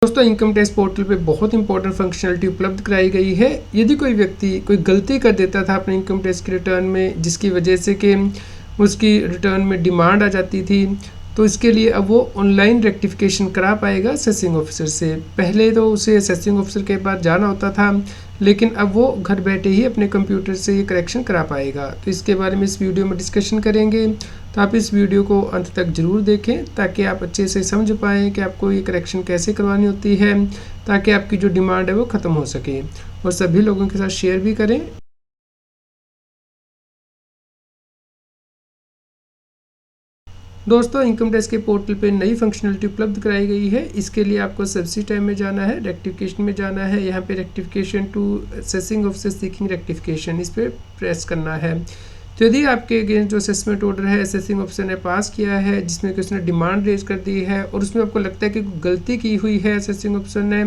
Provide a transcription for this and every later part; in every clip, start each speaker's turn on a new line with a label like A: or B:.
A: दोस्तों income tax portal पे बहुत इंपॉर्टेंट फंक्शनलिटी उपलब्ध कराई गई है। यदि कोई व्यक्ति कोई गलती कर देता था अपने इनकम टैक्स के रिटर्न में, जिसकी वजह से कि उसकी रिटर्न में डिमांड आ जाती थी, तो इसके लिए अब वो ऑनलाइन रेक्टिफिकेशन करा पाएगा असेसिंग ऑफिसर से। पहले तो उसे असेसिंग ऑफिसर के पास जाना होता था, लेकिन अब वो घर बैठे ही अपने कंप्यूटर से ये करेक्शन करा पाएगा। तो इसके बारे में इस वीडियो में डिस्कशन करेंगे, तो आप इस वीडियो को अंत तक ज़रूर देखें ताकि आप अच्छे से समझ पाएँ कि आपको ये करेक्शन कैसे करवानी होती है, ताकि आपकी जो डिमांड है वो ख़त्म हो सके, और सभी लोगों के साथ शेयर भी करें। दोस्तों इनकम टैक्स के पोर्टल पे नई फंक्शनलिटी उपलब्ध कराई गई है। इसके लिए आपको सबसे टाइम में जाना है, रेक्टिफिकेशन में जाना है। यहाँ पे rectification to assessing officer seeking rectification, इस पर प्रेस करना है। तो यदि आपके अगेंस्ट जो असेसमेंट ऑर्डर है असेसिंग ऑफिसर ने पास किया है, जिसमें कि उसने डिमांड रेज कर दी है और उसमें आपको लगता है कि गलती की हुई है असेसिंग ऑफिसर ने,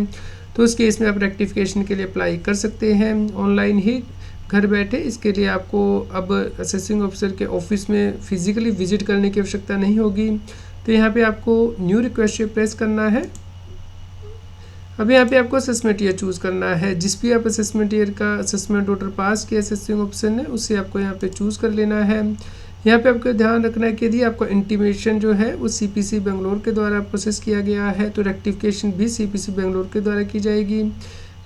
A: तो उस केस में आप रेक्टिफिकेशन के लिए अप्लाई कर सकते हैं ऑनलाइन ही घर बैठे। इसके लिए आपको अब असेसिंग ऑफिसर के ऑफिस में फिजिकली विजिट करने की आवश्यकता नहीं होगी। तो यहाँ पे आपको न्यू रिक्वेस्ट पे प्रेस करना है। अब यहाँ पे आपको असेसमेंट ईयर चूज़ करना है। जिस भी आप असेसमेंट ईयर का असेसमेंट ऑर्डर पास किया असेसिंग ऑफिसर ने, उससे आपको यहाँ पे चूज़ कर लेना है। यहाँ पे आपको ध्यान रखना है कि यदि आपको इंटीमेशन जो है वो सीपीसी बेंगलोर के द्वारा प्रोसेस किया गया है, तो रेक्टिफिकेशन भी सीपीसी बेंगलोर के द्वारा की जाएगी।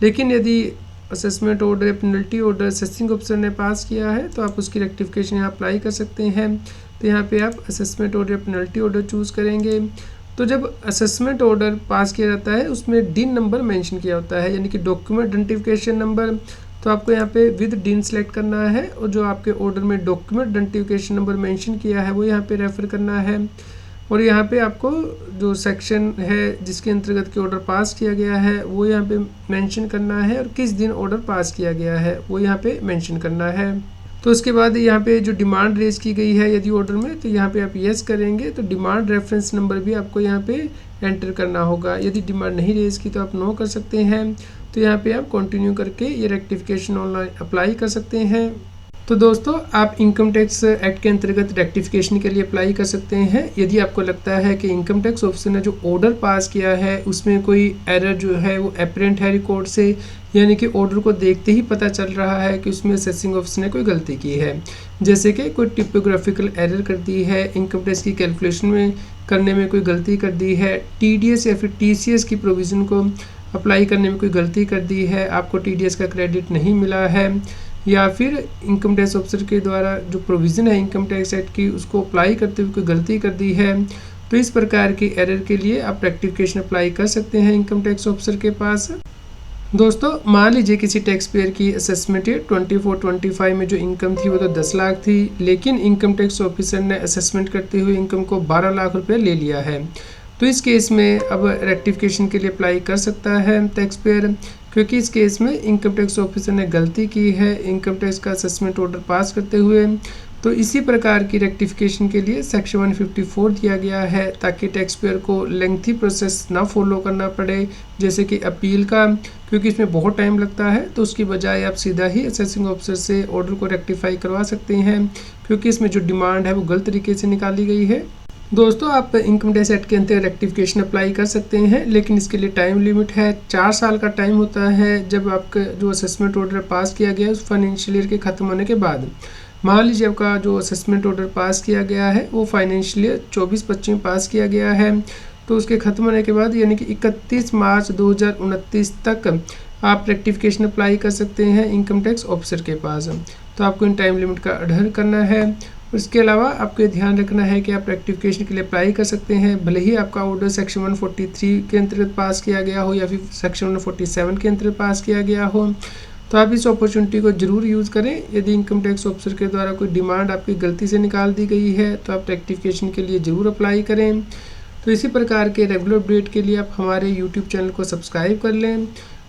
A: लेकिन यदि असेसमेंट ऑर्डर या पेनल्टी ऑर्डर असेसिंग ऑफिसर ने पास किया है, तो आप उसकी रेक्टिफिकेशन यहाँ अप्लाई कर सकते हैं। तो यहाँ पे आप असेसमेंट ऑर्डर या पेनल्टी ऑर्डर चूज़ करेंगे। तो जब असेसमेंट ऑर्डर पास किया जाता है उसमें डिन नंबर मेंशन किया होता है, यानी कि डॉक्यूमेंट आइडेंटिफिकेशन नंबर। तो आपको यहाँ पे विद डिन सेलेक्ट करना है, और जो आपके ऑर्डर में डॉक्यूमेंट आइडेंटिफिकेशन नंबर मेंशन किया है वो यहाँ पे रेफर करना है। और यहाँ पे आपको जो सेक्शन है जिसके अंतर्गत के ऑर्डर पास किया गया है वो यहाँ पे मेंशन करना है, और किस दिन ऑर्डर पास किया गया है वो यहाँ पे मेंशन करना है। तो उसके बाद यहाँ पे जो डिमांड रेज की गई है यदि ऑर्डर में, तो यहाँ पे आप यस करेंगे तो डिमांड रेफरेंस नंबर भी आपको यहाँ पे एंटर करना होगा। यदि डिमांड नहीं रेज की तो आप नो कर सकते हैं। तो यहाँ पे आप कंटिन्यू करके ये रेक्टिफिकेशन ऑनलाइन अप्लाई कर सकते हैं। तो दोस्तों आप इनकम टैक्स एक्ट के अंतर्गत रेक्टिफिकेशन के लिए अप्लाई कर सकते हैं। यदि आपको लगता है कि इनकम टैक्स ऑफिसर ने जो ऑर्डर पास किया है उसमें कोई एरर जो है वो अपरेंट है रिकॉर्ड से, यानी कि ऑर्डर को देखते ही पता चल रहा है कि उसमें असेसिंग ऑफिसर ने कोई गलती की है, जैसे कि कोई टिपोग्राफिकल एरर कर दी है, इनकम टैक्स की कैलकुलेशन में करने में कोई गलती कर दी है, टीडीएस या फिर टीसीएस की प्रोविज़न को अप्लाई करने में कोई गलती कर दी है, आपको टीडीएस का क्रेडिट नहीं मिला है, या फिर इनकम टैक्स ऑफिसर के द्वारा जो प्रोविज़न है इनकम टैक्स एक्ट की उसको अप्लाई करते हुए कोई गलती कर दी है, तो इस प्रकार की एरर के लिए आप रेक्टिफिकेशन अप्लाई कर सकते हैं इनकम टैक्स ऑफिसर के पास। दोस्तों मान लीजिए किसी टैक्स पेयर की असेसमेंट 24-25 में जो इनकम थी वो तो 10 लाख थी, लेकिन इनकम टैक्स ऑफिसर ने असेसमेंट करते हुए इनकम को 12 लाख रुपये ले लिया है। तो इस केस में अब रेक्टिफिकेशन के लिए अप्लाई कर सकता है टैक्स पेयर, क्योंकि इस केस में इनकम टैक्स ऑफिसर ने गलती की है इनकम टैक्स का असेसमेंट ऑर्डर पास करते हुए। तो इसी प्रकार की रेक्टिफिकेशन के लिए सेक्शन 154 दिया गया है, ताकि टैक्स पेयर को लेंथी प्रोसेस ना फॉलो करना पड़े, जैसे कि अपील का, क्योंकि इसमें बहुत टाइम लगता है। तो उसकी बजाय आप सीधा ही असेसिंग ऑफिसर से ऑर्डर को रेक्टिफाई करवा सकते हैं, क्योंकि इसमें जो डिमांड है वो गलत तरीके से निकाली गई है। दोस्तों आप इनकम टैक्स एक्ट के अंतर्गत रेक्टिफिकेशन अप्लाई कर सकते हैं, लेकिन इसके लिए टाइम लिमिट है। 4 साल का टाइम होता है जब आपका जो असेसमेंट ऑर्डर पास किया गया है उस फाइनेंशियल ईयर के ख़त्म होने के बाद। मान लीजिए आपका जो असेसमेंट ऑर्डर पास किया गया है वो फाइनेंशियल ईयर 24-25 में पास किया गया है, तो उसके ख़त्म होने के बाद यानी कि 31 मार्च 2029 तक आप रेक्टिफिकेशन अप्लाई कर सकते हैं इनकम टैक्स ऑफिसर के पास। तो आपको इन टाइम लिमिट का अडर करना है। इसके अलावा आपको ये ध्यान रखना है कि आप रेक्टिफिकेशन के लिए अप्लाई कर सकते हैं, भले ही आपका ऑर्डर सेक्शन 143 के अंतर्गत पास किया गया हो या फिर सेक्शन 147 के अंतर्गत पास किया गया हो। तो आप इस अपॉर्चुनिटी को जरूर यूज़ करें। यदि इनकम टैक्स ऑफिसर के द्वारा कोई डिमांड आपकी गलती से निकाल दी गई है तो आप रेक्टिफिकेशन के लिए ज़रूर अप्लाई करें। तो इसी प्रकार के रेगुलर अपडेट के लिए आप हमारे यूट्यूब चैनल को सब्सक्राइब कर लें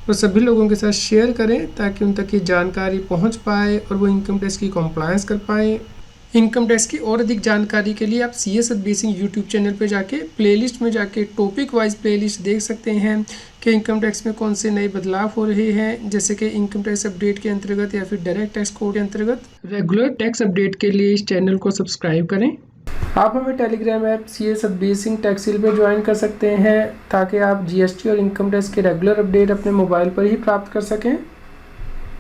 A: और सभी लोगों के साथ शेयर करें, ताकि उन तक ये जानकारी पहुँच पाए और वो इनकम टैक्स की कॉम्प्लायंस कर पाएँ। इनकम टैक्स की और अधिक जानकारी के लिए आप CS अपडेसिंग यूट्यूब चैनल पे जाके प्लेलिस्ट में जाके टॉपिक वाइज प्लेलिस्ट देख सकते हैं कि इनकम टैक्स में कौन से नए बदलाव हो रहे हैं, जैसे कि इनकम टैक्स अपडेट के अंतर्गत या फिर डायरेक्ट टैक्स कोड के अंतर्गत। रेगुलर टैक्स अपडेट के लिए इस चैनल को सब्सक्राइब करें। आप हमें Telegram app CA Satbir Singh टैक्सील पे ज्वाइन कर सकते हैं ताकि आप GST और इनकम टैक्स के रेगुलर अपडेट अपने मोबाइल पर ही प्राप्त कर सकें।